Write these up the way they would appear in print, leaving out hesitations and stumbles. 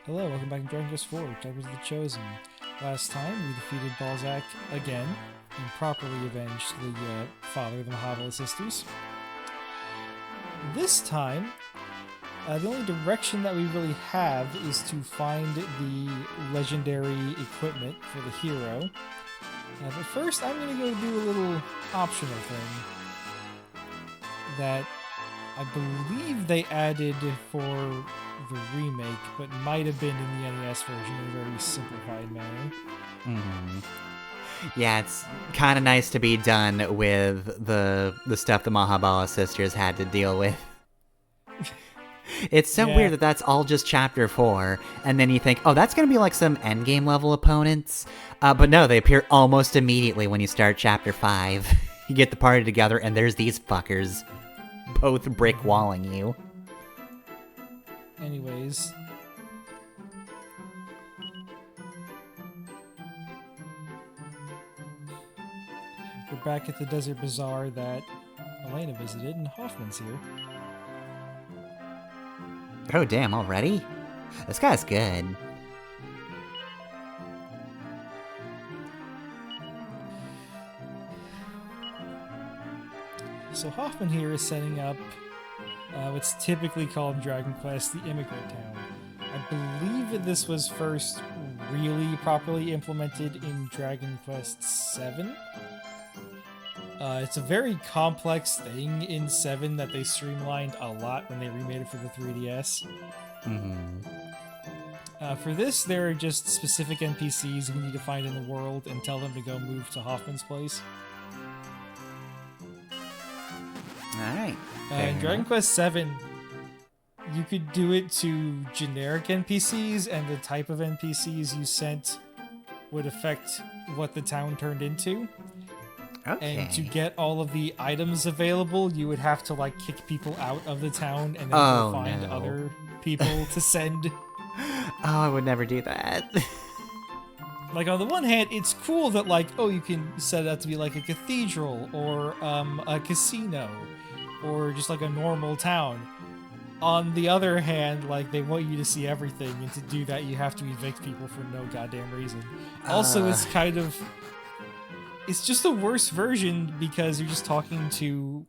Hello, welcome back to Dragon Quest IV, Chapters of the Chosen. Last time, we defeated Balzac again and properly avenged the father of the Mahabala sisters. This time, the only direction that we really have is to find the legendary equipment for the hero. But first, I'm going to go do a little optional thing that I believe they added for the remake, but might have been in the NES version in a very simplified manner. Mm-hmm. Yeah, it's kind of nice to be done with the stuff the Mahabala sisters had to deal with. It's so weird that that's all just Chapter 4, and then you think, oh, that's going to be like some endgame level opponents. But no, they appear almost immediately when you start Chapter 5. You get the party together, and there's these fuckers, both brick walling you. Anyways, we're back at the Desert Bazaar that Elena visited, and Hoffman's here. Oh, damn, already? This guy's good. So Hoffman here is setting up what's typically called in Dragon Quest the Immigrant Town. I believe that this was first really properly implemented in Dragon Quest VII. It's a very complex thing in 7 that they streamlined a lot when they remade it for the 3DS. For this, there are just specific NPCs we need to find in the world and tell them to go move to Hoffman's place. Alright. In Dragon Quest VII, you could do it to generic NPCs, and the type of NPCs you sent would affect what the town turned into. Okay. And to get all of the items available, you would have to like kick people out of the town and then go find other people to send. Oh, I would never do that. Like, on the one hand, it's cool that, like, oh, you can set it up to be like a cathedral or a casino or just like a normal town. On the other hand, like, they want you to see everything, and to do that, you have to evict people for no goddamn reason. Also, it's kind of... It's just a worse version because you're just talking to,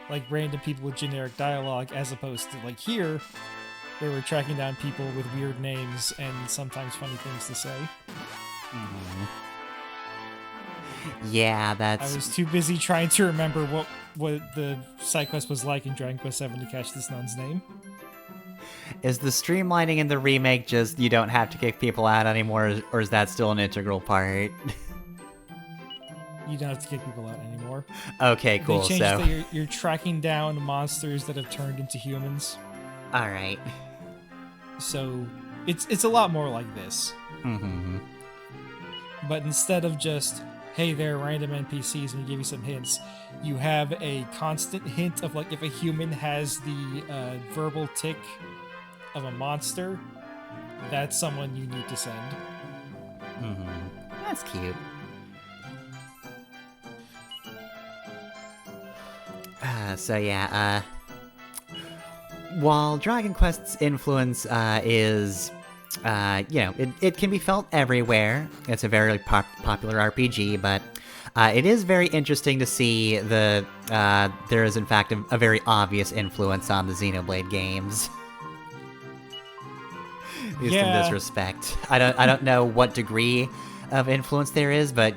like, random people with generic dialogue, as opposed to, like, here, where we're tracking down people with weird names and sometimes funny things to say. Yeah, that's... I was too busy trying to remember what the side quest was like in Dragon Quest VII to catch this nun's name. Is the streamlining in the remake just you don't have to kick people out anymore, or is that still an integral part? You don't have to kick people out anymore. Okay, cool. They changed that you're tracking down monsters that have turned into humans. All right. So it's a lot more like this. Mm-hmm. But instead of just, hey, they're random NPCs and we give you some hints, you have a constant hint of, like, if a human has the verbal tick of a monster, that's someone you need to send. Mm-hmm. That's cute. While Dragon Quest's influence is, it can be felt everywhere. It's a very popular RPG, but it is very interesting to see there is in fact a very obvious influence on the Xenoblade games. At least in this respect. I don't know what degree of influence there is, but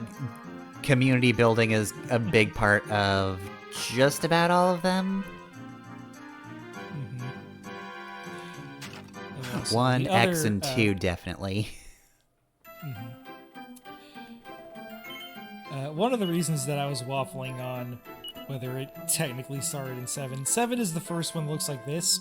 community building is a big part of just about all of them. So 1, X, and 2, definitely. One of the reasons that I was waffling on whether it technically started in 7. 7 is the first one that looks like this.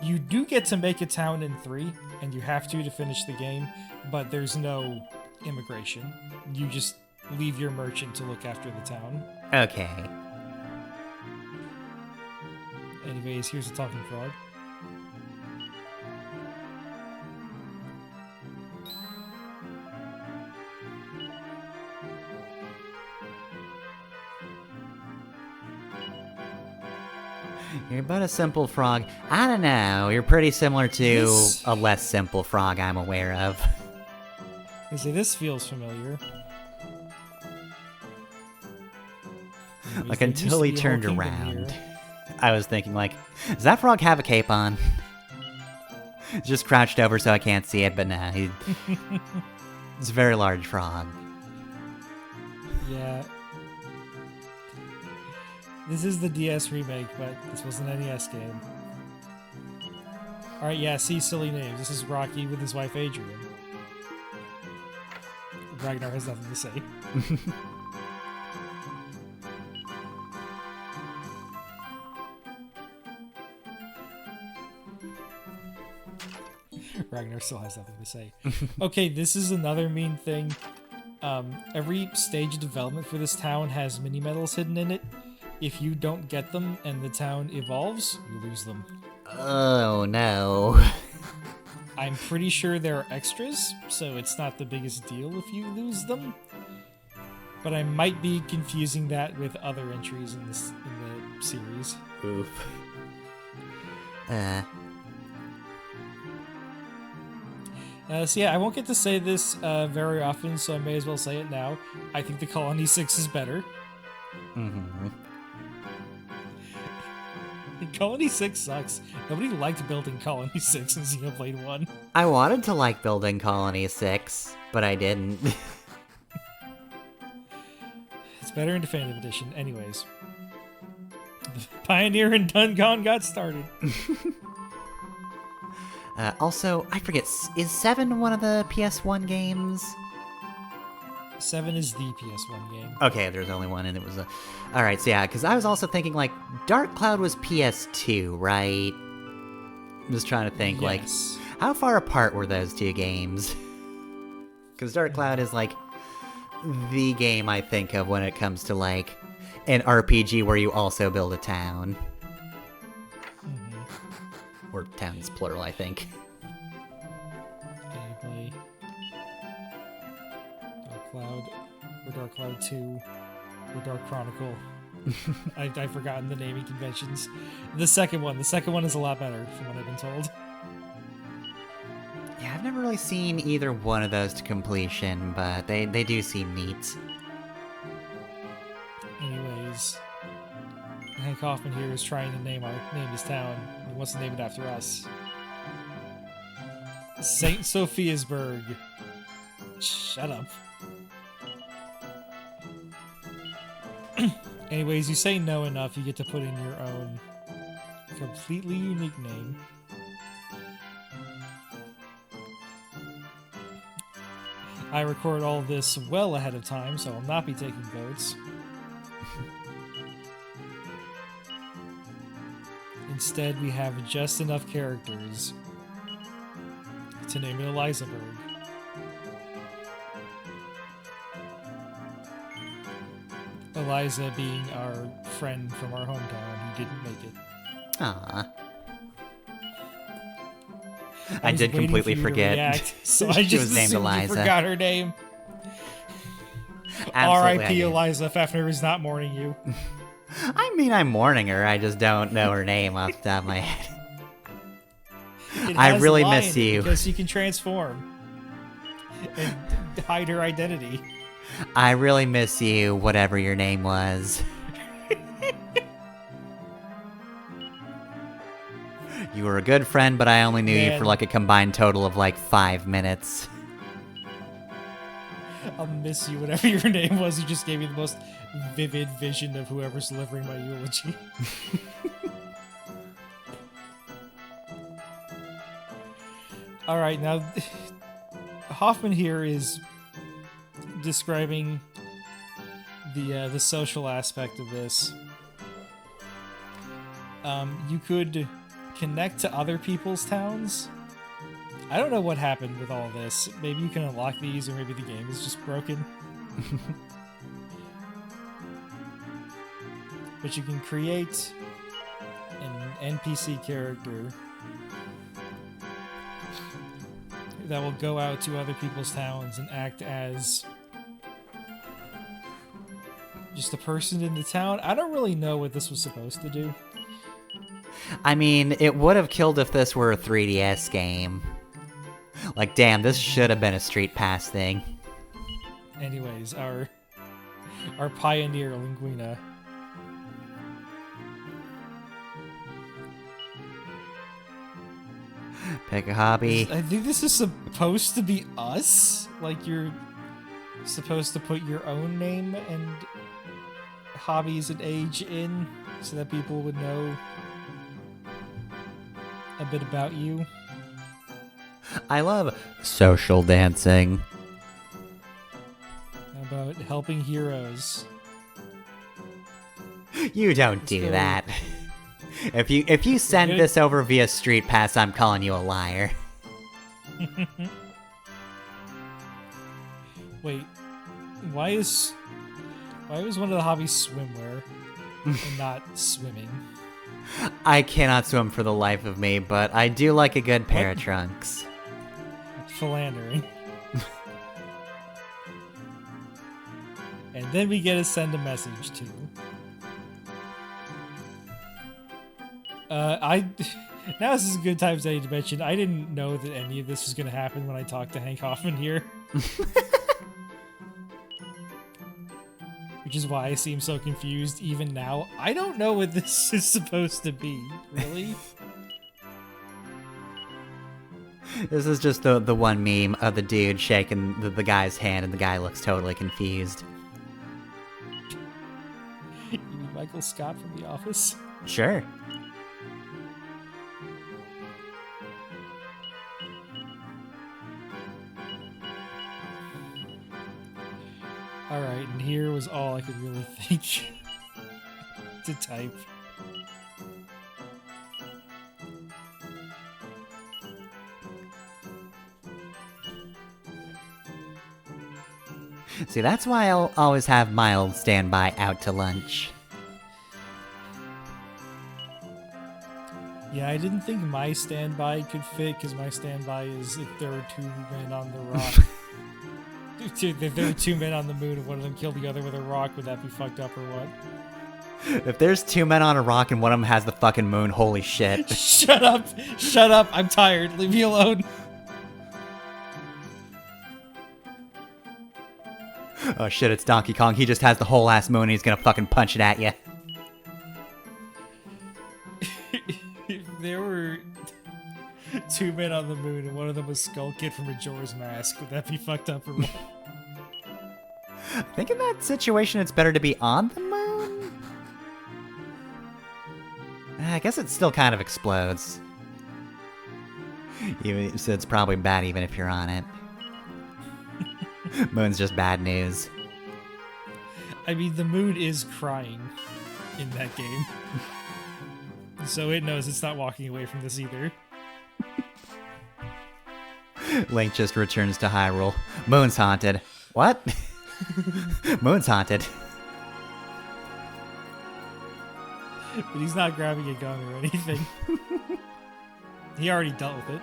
You do get to make a town in 3, and you have to finish the game, but there's no immigration. You just leave your merchant to look after the town. Okay. Anyways, here's a talking frog. You're but a simple frog. I don't know. You're pretty similar to This- a less simple frog I'm aware of. I say this feels familiar. Anyways, Like, there used until to he be a whole turned kingdom around, here. I was thinking, like, does that frog have a cape on? It's just crouched over so I can't see it, but nah, it's a very large frog. Yeah. This is the DS remake, but this was an NES game. Alright, yeah, see, silly names. This is Rocky with his wife Adrian. Ragnar has nothing to say. Ragnar still has nothing to say. Okay, this is another mean thing. Every stage of development for this town has mini medals hidden in it. If you don't get them and the town evolves, you lose them. Oh no. I'm pretty sure there are extras, so it's not the biggest deal if you lose them. But I might be confusing that with other entries in the series. Oof. So yeah, I won't get to say this very often, so I may as well say it now. I think the Colony 6 is better. Mm-hmm. Colony 6 sucks. Nobody liked building Colony 6 in Xenoblade 1. I wanted to like building Colony 6, but I didn't. It's better in Definitive Edition. Anyways. Pioneer and Dungon got started. Also, I forget, is 7 one of the PS1 games? 7 is the PS1 game. Okay, there's only one, and it was a... Alright, so yeah, because I was also thinking, like, Dark Cloud was PS2, right? I'm just trying to think, like, Yes. how far apart were those two games? Because Dark Cloud is, like, the game I think of when it comes to, like, an RPG where you also build a town. Or towns, plural, I think. Gameplay. Dark Cloud. Or Dark Cloud 2. Or Dark Chronicle. I've forgotten the naming conventions. The second one is a lot better, from what I've been told. Yeah, I've never really seen either one of those to completion, but they do seem neat. Anyways, Hank Hoffman here is trying to name his town. He wants to name it after us. St. Sophiasburg. Shut up. Anyways, you say no enough, you get to put in your own completely unique name. I record all this well ahead of time, so I'll not be taking votes. Instead, we have just enough characters to name it Elizaburg. Eliza being our friend from our hometown who didn't make it. Aww. I I was did waiting completely for you to forget. react, so I She just was named assumed Eliza. you forgot her name. Absolutely, I R.I.P. did. Eliza. Fafnir is not mourning you. I mean, I'm mourning her, I just don't know her name off the top of my head. It I has really a lie miss in it you. because you can transform and hide her identity. I really miss you, whatever your name was. You were a good friend, but I only knew you Man. for like a combined total of like 5 minutes. I'll miss you, whatever your name was. You just gave me the most vivid vision of whoever's delivering my eulogy. All right, now Hoffman here is describing the social aspect of this. You could connect to other people's towns. I don't know what happened with all this. Maybe you can unlock these, or maybe the game is just broken. But you can create an NPC character that will go out to other people's towns and act as just a person in the town. I don't really know what this was supposed to do. I mean, it would have killed if this were a 3DS game. Like, damn, this should have been a Street Pass thing. Anyways, our pioneer Linguina. Pick a hobby. I think this is supposed to be us. Like you're supposed to put your own name and hobbies and age in so that people would know a bit about you. I love social dancing. How about helping heroes? You don't do that. If you send this over via Street Pass, I'm calling you a liar. Wait, why is one of the hobbies swimwear and not swimming? I cannot swim for the life of me, but I do like a good pair of trunks. Philandering. And then we get to send a message to. Now this is a good time to mention I didn't know that any of this was going to happen when I talked to Hank Hoffman here. Which is why I seem so confused even now. I don't know what this is supposed to be, really. This is just the one meme of the dude shaking the guy's hand and the guy looks totally confused. You mean Michael Scott from The Office? Sure. Alright, and here was all I could really think to type. See, that's why I'll always have Mild standby out to lunch. Yeah, I didn't think my standby could fit, because my standby is if there were two men on the rock. If there were two men on the moon and one of them killed the other with a rock, would that be fucked up or what? If there's two men on a rock and one of them has the fucking moon, holy shit. Shut up! Shut up! I'm tired. Leave me alone. Oh shit, it's Donkey Kong. He just has the whole ass moon and he's gonna fucking punch it at you. If there were two men on the moon and one of them was Skull Kid from Majora's Mask, would that be fucked up or what? I think in that situation it's better to be on the moon? I guess it still kind of explodes. So it's probably bad even if you're on it. Moon's just bad news. I mean, the moon is crying in that game. So it knows it's not walking away from this either. Link just returns to Hyrule. Moon's haunted. What? Moon's haunted. But he's not grabbing a gun or anything. He already dealt with it.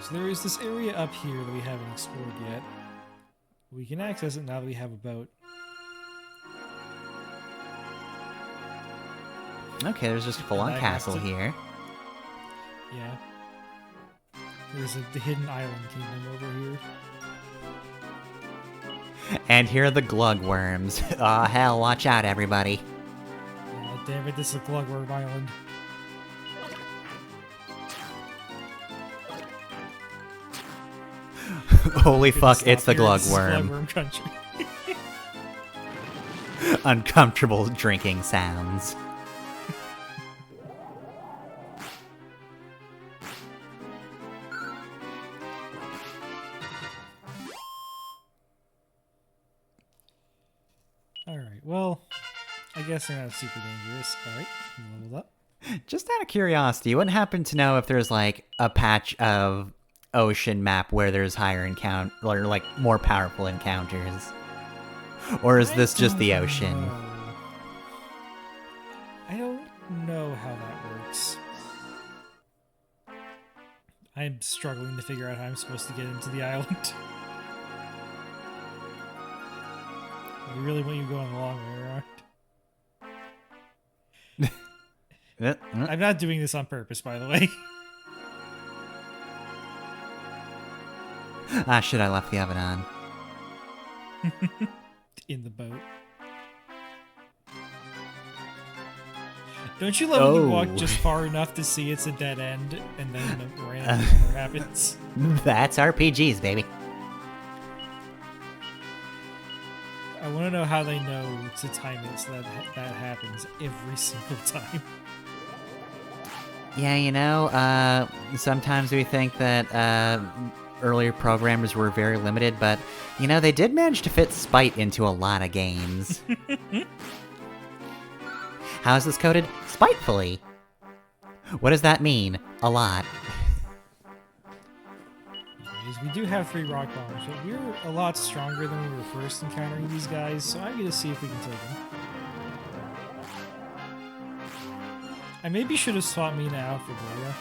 So there is this area up here that we haven't explored yet. We can access it now that we have a boat. Okay, there's just a full-on castle here. Yeah. There's a hidden island kingdom over here. And here are the glugworms. Aw, hell, watch out, everybody. Damn it, this is a Glugworm Island. Holy fuck, it's the glugworm. Glugworm country. Uncomfortable drinking sounds. Alright, well, I guess they're not super dangerous. Alright, you leveled up. Just out of curiosity, you wouldn't happen to know if there's like a patch of ocean map where there's higher encounter or like more powerful encounters? Or is this just the ocean? I don't know how that works. I'm struggling to figure out how I'm supposed to get into the island. You really want you going the long way around. I'm not doing this on purpose, by the way. Ah, shit, I left the oven on. In the boat. Don't you love when you walk just far enough to see it's a dead end, and then the random encounter happens? That's RPGs, baby. I want to know how they know to time it so that that happens every single time. Yeah, you know, sometimes we think that earlier programmers were very limited, but, you know, they did manage to fit spite into a lot of games. How is this coded? Spitefully. What does that mean? A lot. Anyways, we do have 3 rock bombs, but we're a lot stronger than we were first encountering these guys, so I'm going to see if we can take them. I maybe should have swapped Mina out for Gloria.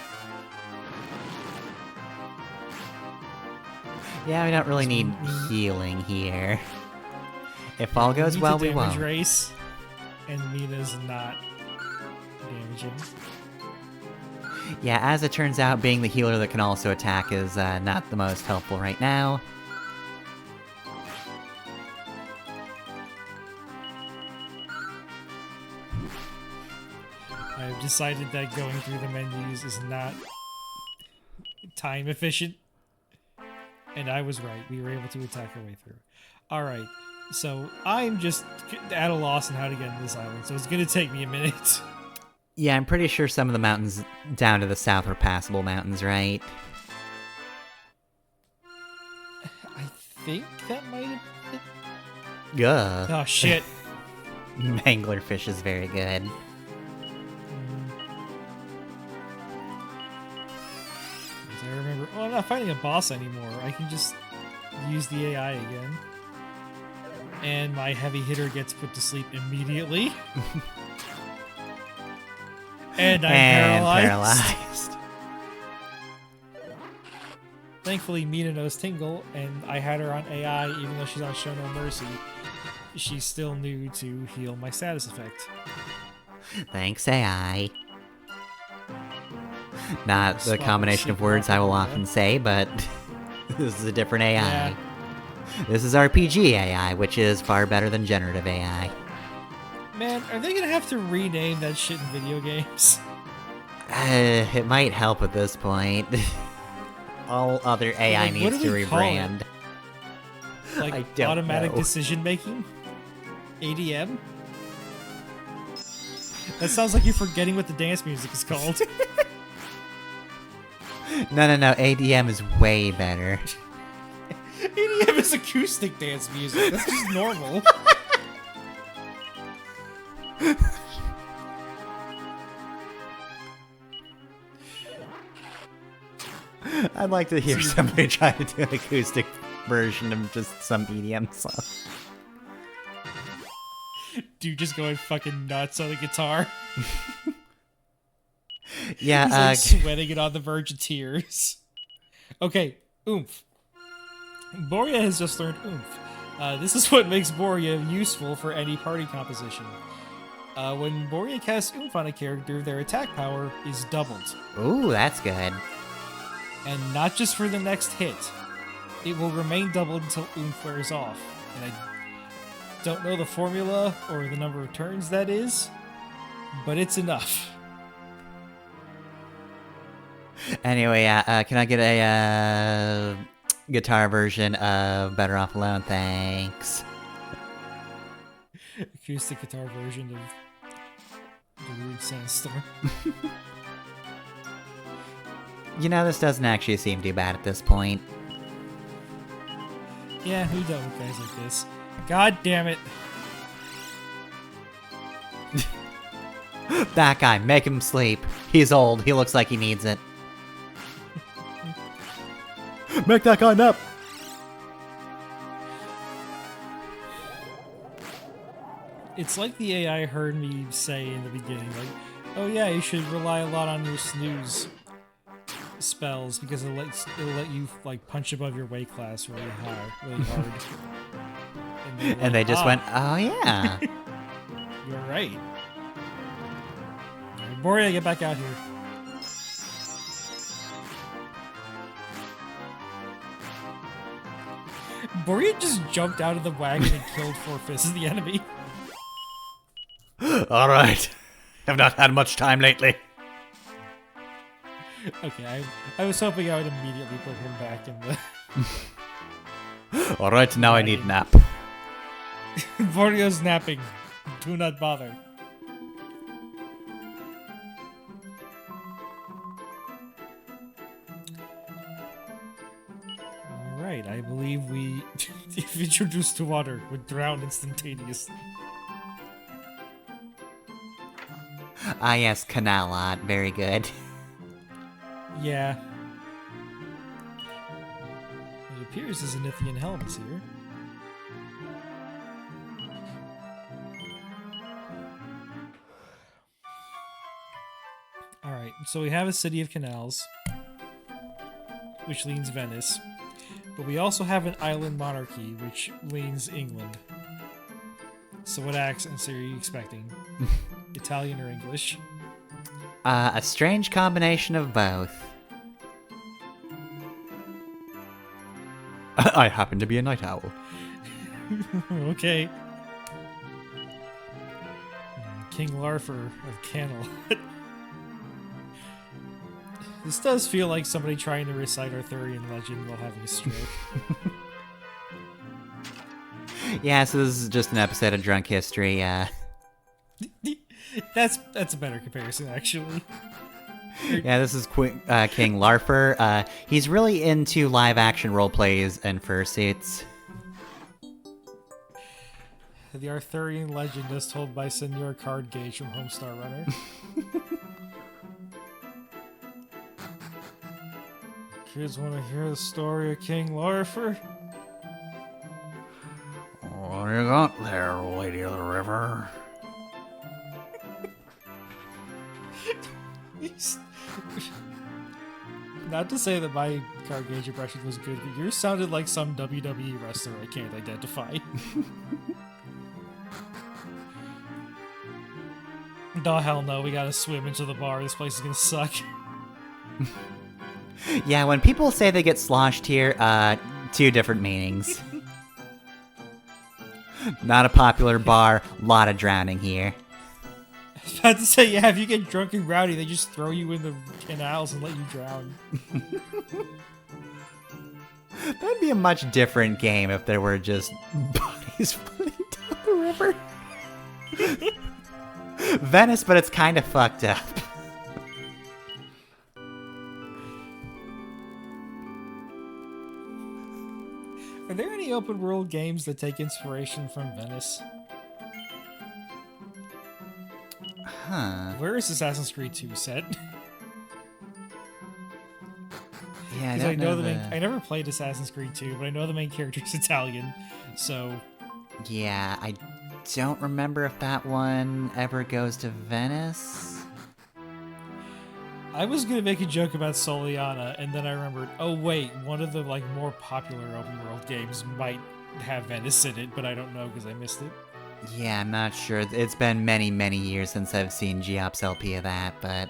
Yeah, we don't really need healing here. If all goes well, we won't. Race, and Mina's not damaging. Yeah, as it turns out, being the healer that can also attack is not the most helpful right now. I've decided that going through the menus is not time efficient. And I was right. We were able to attack our way through. Alright, so I'm just at a loss on how to get into this island, so it's going to take me a minute. Yeah, I'm pretty sure some of the mountains down to the south are passable mountains, right? I think that might have been... Gah. Oh, shit. Manglerfish is very good. I remember... Oh, I'm not fighting a boss anymore. I can just use the AI again. And my heavy hitter gets put to sleep immediately. And I'm paralyzed. Thankfully, Mina knows Tingle, and I had her on AI, even though she's on Show No Mercy. She still knew to heal my status effect. Thanks, AI. Not the combination of words I will often say, but this is a different AI. Yeah. This is RPG AI, which is far better than generative AI. Man, are they gonna have to rename that shit in video games? It might help at this point. All other AI Like, needs to rebrand. Like, I don't automatic know. decision making? ADM? That sounds like you're forgetting what the dance music is called. No, ADM is way better. ADM is acoustic dance music. That's just normal. I'd like to hear somebody try to do an acoustic version of just some EDM song. Dude just going fucking nuts on the guitar. Yeah, He's like sweating it on the verge of tears. Okay, oomph. Boria has just learned oomph. This is what makes Boria useful for any party composition. When Boria casts oomph on a character, their attack power is doubled. Ooh, that's good. And not just for the next hit. It will remain doubled until oomph wears off. And I don't know the formula or the number of turns that is, but it's enough. Anyway, can I get a guitar version of Better Off Alone? Thanks. Acoustic guitar version of the Rude Sandstorm. You know, this doesn't actually seem too bad at this point. Yeah, who done with guys like this? God damn it. That guy, make him sleep. He's old. He looks like he needs it. Make that guy nap. It's like the AI heard me say in the beginning, like, oh yeah, you should rely a lot on your snooze spells because it'll let you like punch above your weight class really hard. And And they just went, oh yeah. You're right. Borea, get back out here. Borea just jumped out of the wagon and killed 4/5 of the enemy. All right. I've not had much time lately. Okay, I was hoping I would immediately put him back in the... All right, now I need nap. Borea's napping. Do not bother. Alright, I believe we, if introduced to water, would drown instantaneously. Ah, yes, Canalot. Very good. Yeah. It appears the Zenithian helm is here. Alright, so we have a city of canals, which leans Venice. But we also have an island monarchy, which leans England. So what accents are you expecting? Italian or English? A strange combination of both. I happen to be a night owl. Okay. King Larfer of Canalot. This does feel like somebody trying to recite Arthurian legend while having a stroke. Yeah, so this is just an episode of Drunk History. That's a better comparison, actually. Yeah, this is King Larfer. He's really into live-action role plays and fursuits. The Arthurian legend as told by Senor Cardgage from Homestar Runner. Kids want to hear the story of King Larfer? What do you got there, Lady of the River? Not to say that my Cardgage impression was good, but yours sounded like some WWE wrestler I can't identify. Oh, hell no, we gotta swim into the bar. This place is gonna suck. Yeah, when people say they get sloshed here, two different meanings. Not a popular bar, lot of drowning here. I was about to say, yeah, if you get drunk and rowdy, they just throw you in the canals and let you drown. That'd be a much different game if there were just bodies floating down the river. Venice, but it's kind of fucked up. Are there any open world games that take inspiration from Venice? Huh. Where is Assassin's Creed 2 set? Yeah, Because I know I never played Assassin's Creed 2, but I know the main character's Italian, so... Yeah, I don't remember if that one ever goes to Venice. I was gonna make a joke about Soliana, and then I remembered, oh wait, one of the more popular open world games might have Venice in it, but I don't know because I missed it. Yeah, I'm not sure. It's been many, many years since I've seen Geops LP of that, but...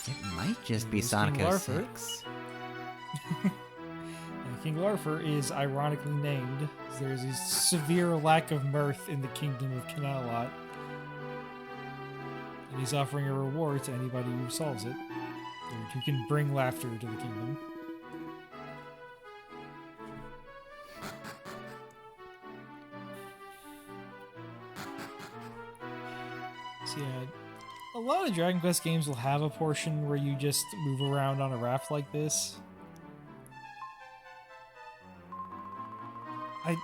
It might just be Sonic 06. King Larfer is ironically named. There's a severe lack of mirth in the kingdom of Canalot. And he's offering a reward to anybody who solves it, or who can bring laughter to the kingdom. So yeah, a lot of Dragon Quest games will have a portion where you just move around on a raft like this.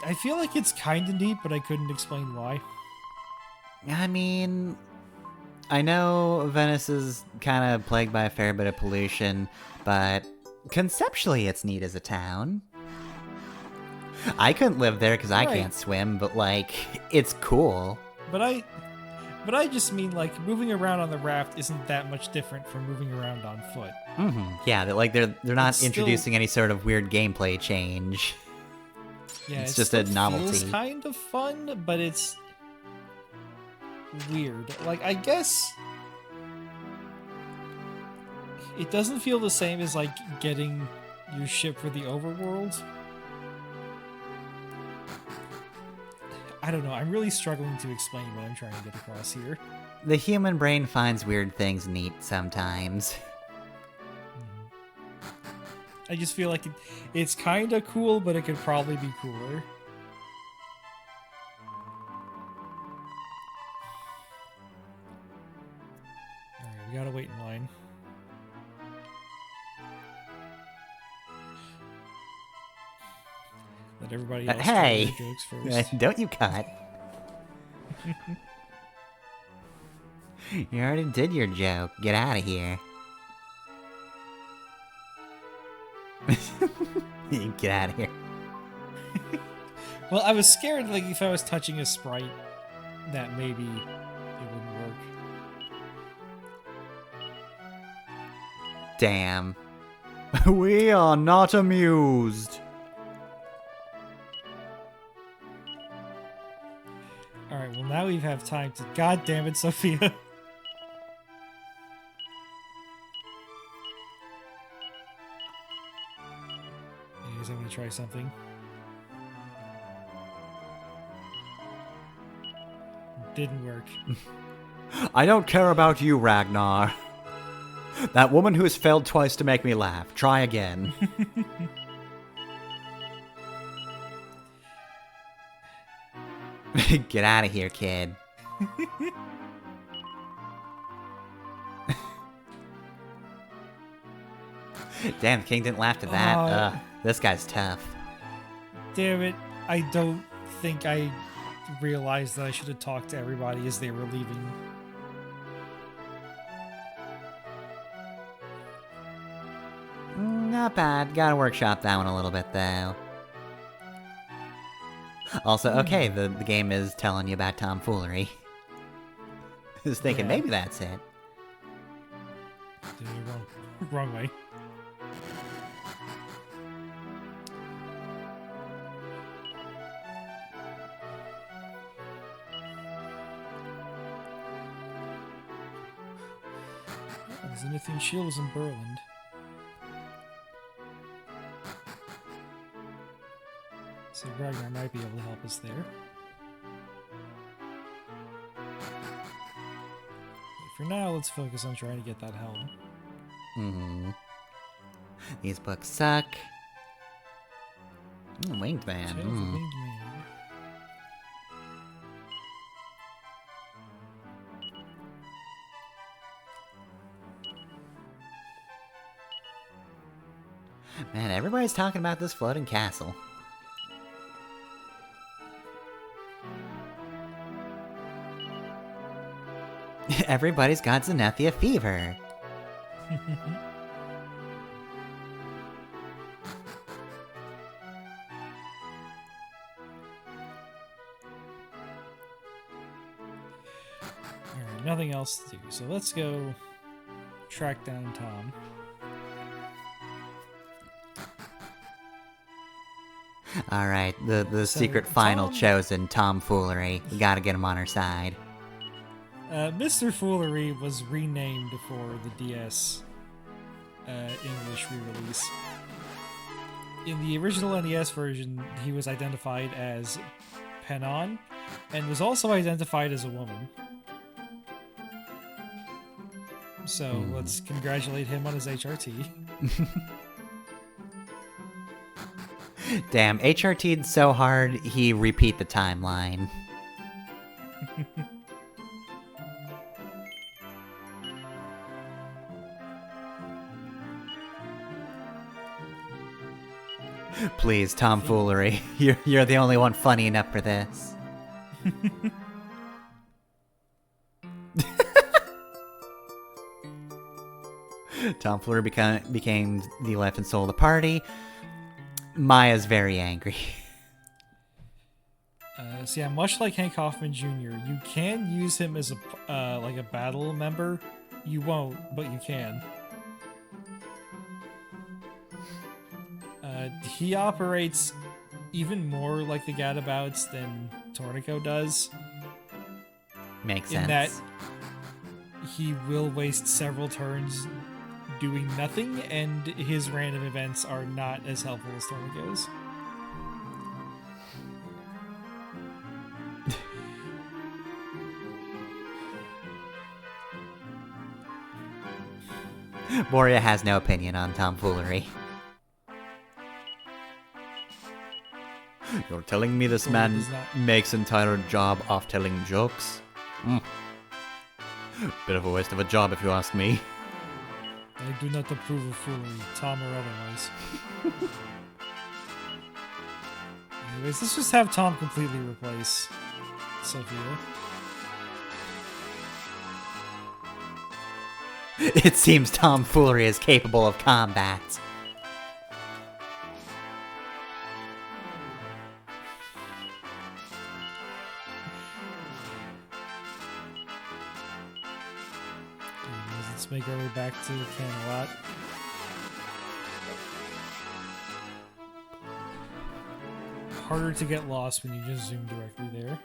I feel like it's kind of neat, but I couldn't explain why. I mean, I know Venice is kind of plagued by a fair bit of pollution, but conceptually it's neat as a town. I couldn't live there because I can't swim, but it's cool. But I just mean moving around on the raft isn't that much different from moving around on foot. Yeah, they're not It's introducing any sort of weird gameplay change. Yeah, It's it just still a novelty. feels kind of fun, but it's weird. Like, I guess it doesn't feel the same as, like, getting your ship for the overworld. I don't know, I'm really struggling to explain what I'm trying to get across here. The human brain finds weird things neat sometimes. I just feel like it's kind of cool, but it could probably be cooler. Alright, we gotta wait in line. Let everybody else try Hey! their jokes first. Don't you cut. You already did your joke. Get out of here. Get out of here. Well, I was scared, like, if I was touching a sprite, that maybe it wouldn't work. Damn. We are not amused. Alright, well now we have time to... God damn it, Sophia. Anyways, I'm gonna try something. Didn't work. I don't care about you, Ragnar. That woman who has failed twice to make me laugh. Try again. Get out of here, kid. Damn, the king didn't laugh at that. This guy's tough. Damn it. I don't think I realized that I should have talked to everybody as they were leaving. Not bad. Gotta workshop that one a little bit, though. Also, okay, the game is telling you about tomfoolery. I was thinking, Yeah. maybe that's it. Wrong way. There's anything chills in Berlin. So Ragnar might be able to help us there. But for now, let's focus on trying to get that helm. These books suck. Winged Man. Tale of the Winged Man. Man, everybody's talking about this floating castle. Everybody's got Zenithia fever. Alright, nothing else to do. So let's go track down Tom. Alright, the So, secret final Tom- chosen, tomfoolery. We gotta get him on our side. Mr. Foolery was renamed for the DS English re-release. In the original NES version, he was identified as Penon, and was also identified as a woman. So let's congratulate him on his HRT. Damn, HRT'd so hard, he repeat the timeline. Please, tomfoolery. You're the only one funny enough for this. Tomfoolery became the life and soul of the party. Maya's very angry. So yeah, much like Hank Hoffman Jr., you can use him as a like a battle member. You won't, but you can. He operates even more like the gadabouts than Tornico does. Makes In sense. that he will waste several turns doing nothing, and his random events are not as helpful as Tornico's. Moria has no opinion on tomfoolery. You're telling me this Moria man does not. makes entire job off telling jokes? Bit of a waste of a job if you ask me. I do not approve of foolery, Tom or otherwise. Anyways, let's just have Tom completely replace Sophia. It seems tomfoolery is capable of combat. Anyways, let's make our way back to Canalot. Harder to get lost when you just zoom directly there.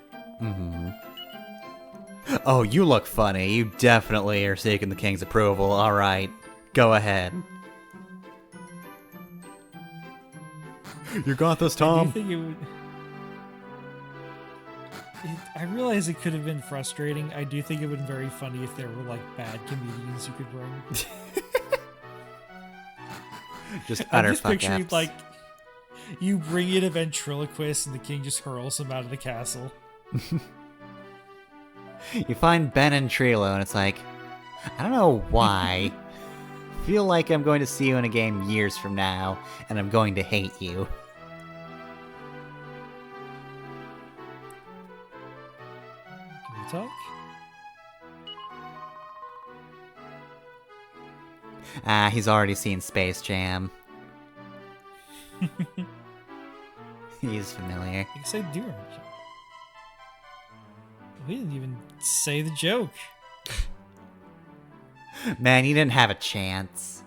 Oh, you look funny. You definitely are seeking the king's approval. Alright, go ahead. You got this, Do you Tom. think it would... I realize it could have been frustrating. I do think it would have been very funny if there were, like, bad comedians you could bring. Just I'm utter just picturing, fuck-ups. like, you bring in a ventriloquist and the king just hurls him out of the castle. You find Ben and Trilo, and it's like, I don't know why. Feel like I'm going to see you in a game years from now, and I'm going to hate you. Can we talk? He's already seen Space Jam. He's familiar. I guess I do remember. We didn't even say the joke. Man, you didn't have a chance.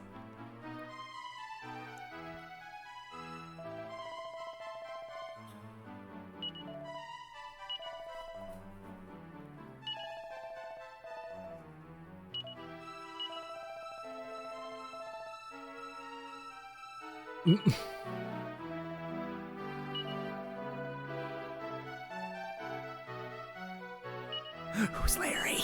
Who's Larry?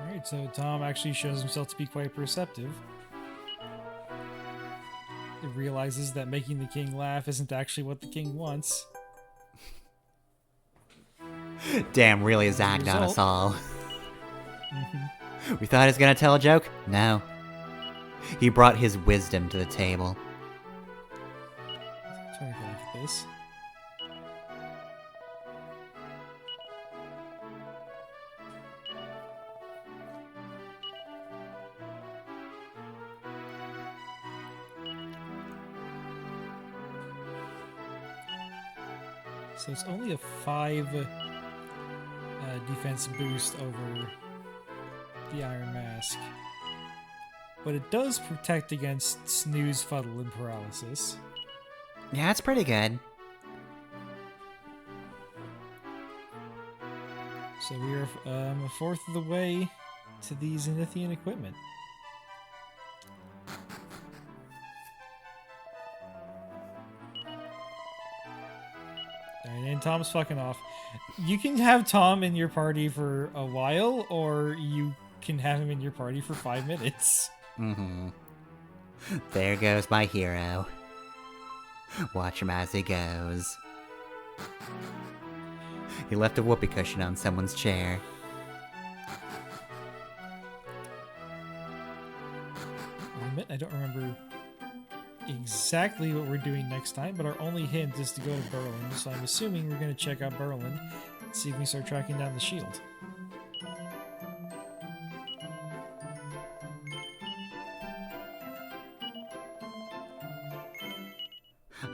Alright, so Tom actually shows himself to be quite perceptive. He realizes that making the king laugh isn't actually what the king wants. Damn, really zagged on us result- all. We thought he was gonna tell a joke? No. He brought his wisdom to the table. Trying to look at this. So it's only a 5 defense boost over the Iron Mask. But it does protect against snooze, fuddle, and paralysis. Yeah, that's pretty good. So we are a fourth of the way to the Zenithian equipment. And Tom's fucking off. You can have Tom in your party for a while, or you can have him in your party for 5 minutes. There goes my hero. Watch him as he goes. He left a whoopee cushion on someone's chair. I'll admit I don't remember exactly what we're doing next time, but our only hint is to go to Berlin, so I'm assuming we're going to check out Berlin and see if we can start tracking down the shield.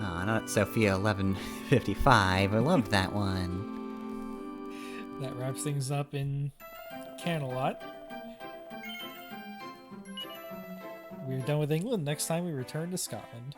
Aw, not Sophia 1155. I loved that one. That wraps things up in Canalot. We're done with England. Next time we return to Scotland.